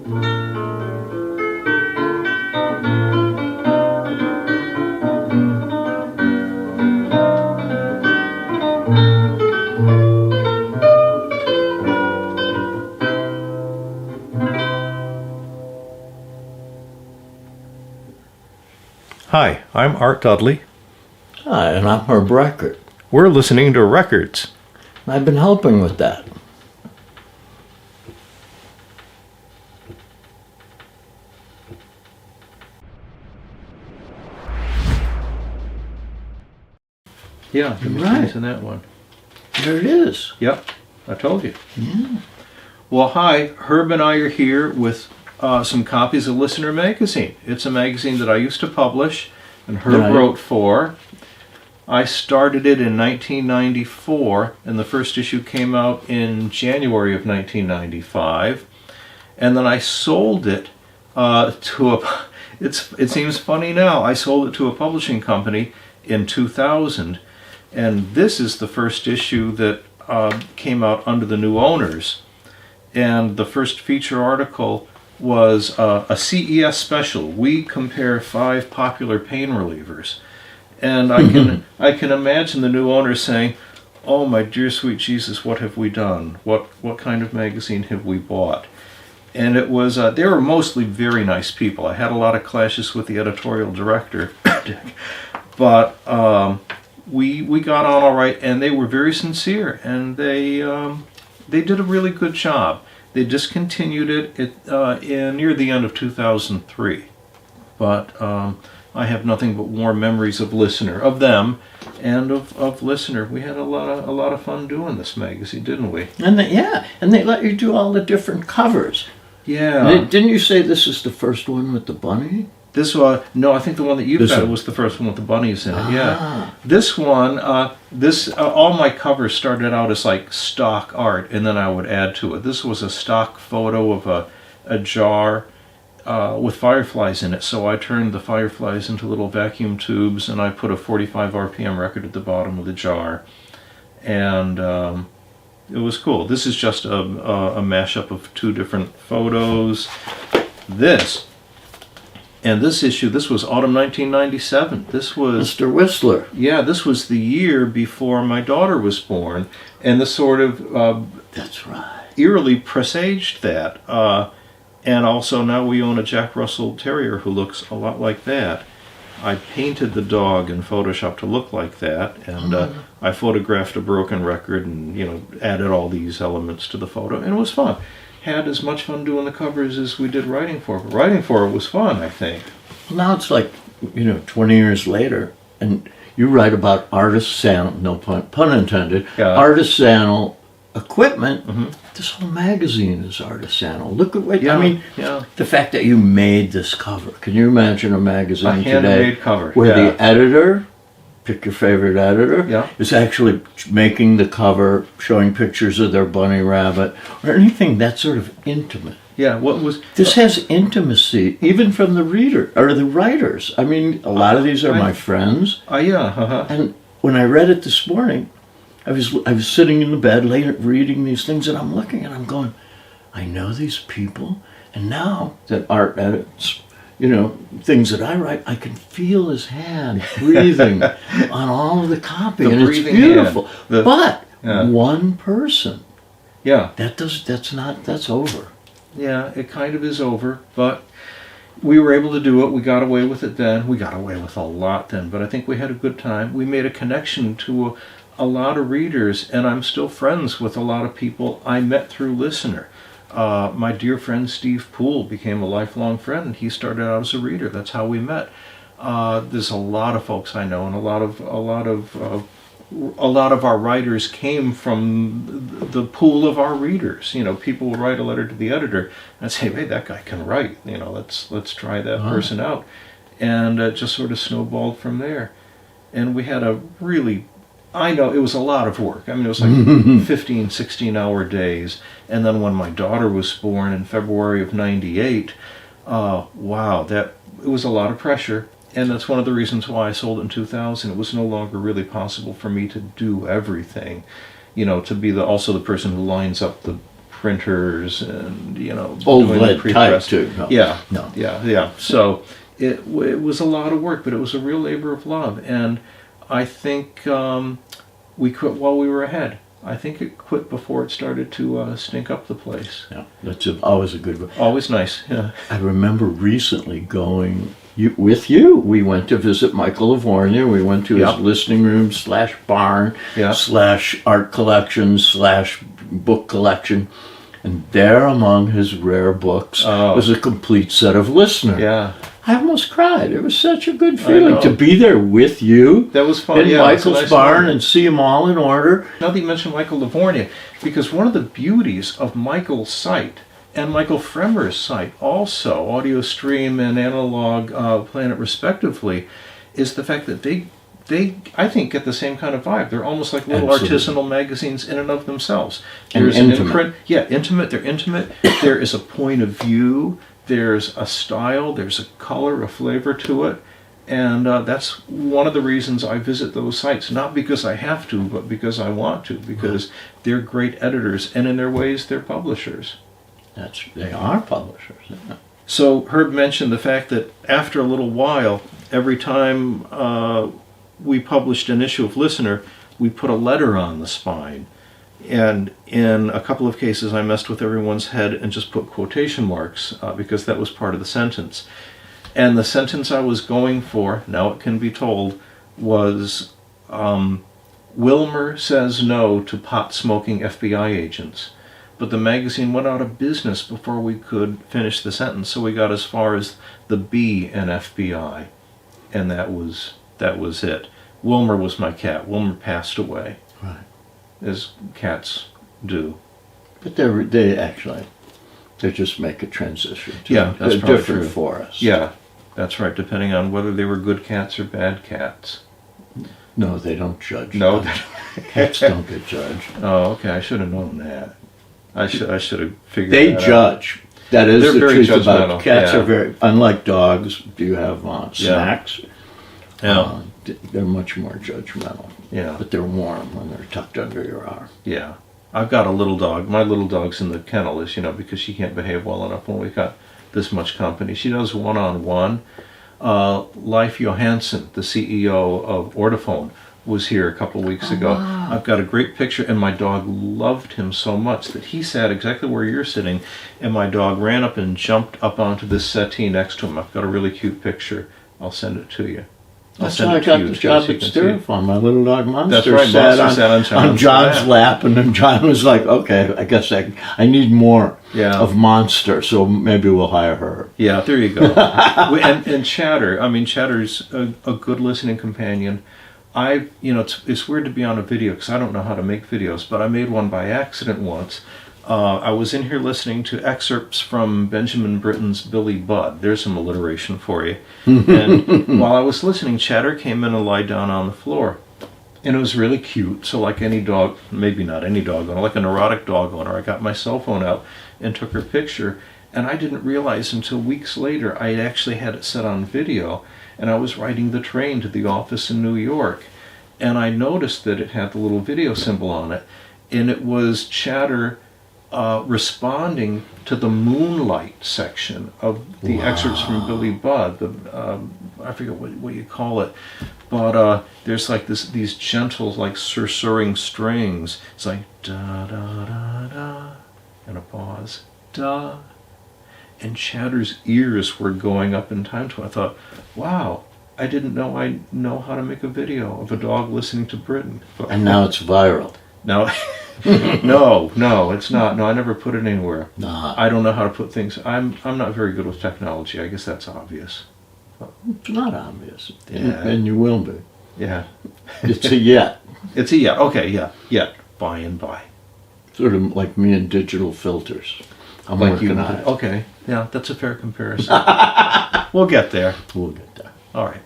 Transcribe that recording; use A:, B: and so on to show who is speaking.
A: Hi, I'm Art Dudley.
B: Hi, and I'm Herb Reichert.
A: We're listening to Records.
B: I've been helping with that.
A: Yeah, the machine's in that one.
B: There it is.
A: Yep, I told you.
B: Yeah.
A: Well, hi, Herb and I are here with some copies of Listener magazine. It's a magazine that I used to publish and Herb wrote for. I started it in 1994, and the first issue came out in January of 1995. And then I sold it to a... It seems funny now. I sold it to a publishing company in 2000, and this is the first issue that came out under the new owners. And the first feature article was a CES special. We compare 5 popular pain relievers. And I can imagine the new owners saying, "Oh my dear sweet Jesus, what have we done? What kind of magazine have we bought?" And it was they were mostly very nice people. I had a lot of clashes with the editorial director, but we got on all right, and they were very sincere, and they did a really good job. They discontinued it in near the end of 2003, but I have nothing but warm memories of Listener, of them, and of Listener. We had a lot of fun doing this magazine, didn't we?
B: And they let you do all the different covers.
A: Yeah.
B: Didn't you say this is the first one with the bunny?
A: This one, no, I think the one that you got was the first one with the bunnies in it. Yeah. This one, all my covers started out as like stock art, and then I would add to it. This was a stock photo of a jar with fireflies in it. So I turned the fireflies into little vacuum tubes, and I put a 45 RPM record at the bottom of the jar, and it was cool. This is just a mashup of 2 different photos. This issue, this was autumn 1997. This was
B: Mr. Whistler.
A: Yeah, this was the year before my daughter was born, and this sort of
B: That's right.
A: eerily presaged that. And also now we own a Jack Russell Terrier who looks a lot like that. I painted the dog in Photoshop to look like that, and I photographed a broken record and added all these elements to the photo, and it was fun. Had as much fun doing the covers as we did writing for it. But writing for it was fun, I think.
B: Now it's like 20 years later, and you write about artisanal, no pun intended, artisanal equipment. Mm-hmm. This whole magazine is artisanal. Look at what the fact that you made this cover. Can you imagine a magazine today?
A: A handmade cover.
B: Where the editor, pick your favorite editor, is actually making the cover, showing pictures of their bunny rabbit, or anything that's sort of intimate.
A: Yeah,
B: this has intimacy, even from the reader, or the writers. I mean, a lot of these are my friends. And when I read it this morning, I was sitting in the bed late reading these things, and I'm looking and I'm going, I know these people, and now that Art edits, things that I write, I can feel his hand breathing on all of the copy, and it's beautiful. But one person, that's over.
A: Yeah, it kind of is over, but we were able to do it. We got away with it then. We got away with a lot then, but I think we had a good time. We made a connection to a lot of readers, and I'm still friends with a lot of people I met through Listener. My dear friend Steve Poole became a lifelong friend, and he started out as a reader. That's how we met. There's a lot of folks I know, and a lot of our writers came from the pool of our readers. People will write a letter to the editor and say, "Hey, that guy can write. Let's try that person out," and it just sort of snowballed from there. And we had a really, I know it was a lot of work. I mean, it was like 15, 16-hour days. And then when my daughter was born in February of '98, it was a lot of pressure. And that's one of the reasons why I sold it in 2000. It was no longer really possible for me to do everything, to be also the person who lines up the printers and,
B: Old
A: doing
B: lead type
A: pre-press.
B: too. No.
A: Yeah,
B: No.
A: yeah. So it was a lot of work, but it was a real labor of love. And I think we quit while we were ahead. I think it quit before it started to stink up the place.
B: Yeah, that's always a good one.
A: Always nice, yeah.
B: I remember recently going with you. We went to visit Michael Livornia. We went to his listening room / barn / art collection / book collection. And there among his rare books was a complete set of Listener.
A: Yeah.
B: I almost cried. It was such a good feeling to be there with you.
A: That was fun.
B: In Michael's barn and see them all in order.
A: Now that you mentioned Michael Livornia, because one of the beauties of Michael's site and Michael Fremer's site, also Audio Stream and Analog Planet respectively, is the fact that they I think get the same kind of vibe. They're almost like little artisanal magazines in and of themselves. There's an imprint. Yeah, intimate. They're intimate. There is a point of view. There's a style, there's a color, a flavor to it, and that's one of the reasons I visit those sites. Not because I have to, but because I want to, because they're great editors, and in their ways, they're publishers.
B: They are publishers. Yeah.
A: So Herb mentioned the fact that after a little while, every time we published an issue of Listener, we put a letter on the spine. And in a couple of cases, I messed with everyone's head and just put quotation marks because that was part of the sentence. And the sentence I was going for, now it can be told, was Wilmer says no to pot-smoking FBI agents. But the magazine went out of business before we could finish the sentence, so we got as far as the B in FBI. And that was it. Wilmer was my cat. Wilmer passed away.
B: Right.
A: As cats do.
B: But they just make a transition.
A: That's probably
B: different
A: true.
B: For us.
A: Yeah, that's right, depending on whether they were good cats or bad cats.
B: No, they don't judge.
A: No,
B: cats don't get judged.
A: Oh, okay, I should have known that. I should have figured
B: they
A: that
B: judge.
A: out.
B: That is
A: They're
B: the
A: very
B: truth about cats.
A: Yeah.
B: Are very, unlike dogs, do you have snacks?
A: Yeah.
B: They're much more judgmental.
A: Yeah.
B: But they're warm when they're tucked under your arm.
A: Yeah. I've got a little dog. My little dog's in the kennel, because she can't behave well enough when we've got this much company. She does one-on-one. Leif Johansson, the CEO of Ortophone, was here a couple of weeks ago.
B: Wow.
A: I've got a great picture, and my dog loved him so much that he sat exactly where you're sitting, and my dog ran up and jumped up onto this settee next to him. I've got a really cute picture. I'll send it to you.
B: That's how I got the job at Stereophile. My little dog Monster
A: That's right,
B: sat on John's lap, and then John was like, okay, I guess I need more of Monster, so maybe we'll hire her.
A: Yeah, there you go. and Chatter, Chatter's a good listening companion. It's weird to be on a video because I don't know how to make videos, but I made one by accident once. I was in here listening to excerpts from Benjamin Britten's Billy Budd. There's some alliteration for you. And while I was listening, Chatter came in and lied down on the floor. And it was really cute. So like any dog, maybe not any dog owner, like a neurotic dog owner, I got my cell phone out and took her picture. And I didn't realize until weeks later I actually had it set on video. And I was riding the train to the office in New York. And I noticed that it had the little video symbol on it. And it was Chatter responding to the Moonlight section of the excerpts from Billy Budd. I forget what you call it, but there's like these gentle, like susurring strings. It's like da da da da, and a pause, da, and Chatter's ears were going up in time to it. I thought, wow, I didn't know I know how to make a video of a dog listening to Britain.
B: And now it's viral.
A: Now. No, it's not. No, I never put it anywhere.
B: Nah.
A: I don't know how to put things. I'm not very good with technology. I guess that's obvious.
B: It's not obvious.
A: Yeah.
B: And you will be.
A: Yeah.
B: It's a yet.
A: It's a yet. Okay, yeah. Yet. By and by.
B: Sort of like me and digital filters. I'm
A: like
B: working on it.
A: Okay. Yeah, that's a fair comparison. We'll get there.
B: We'll get there.
A: All right.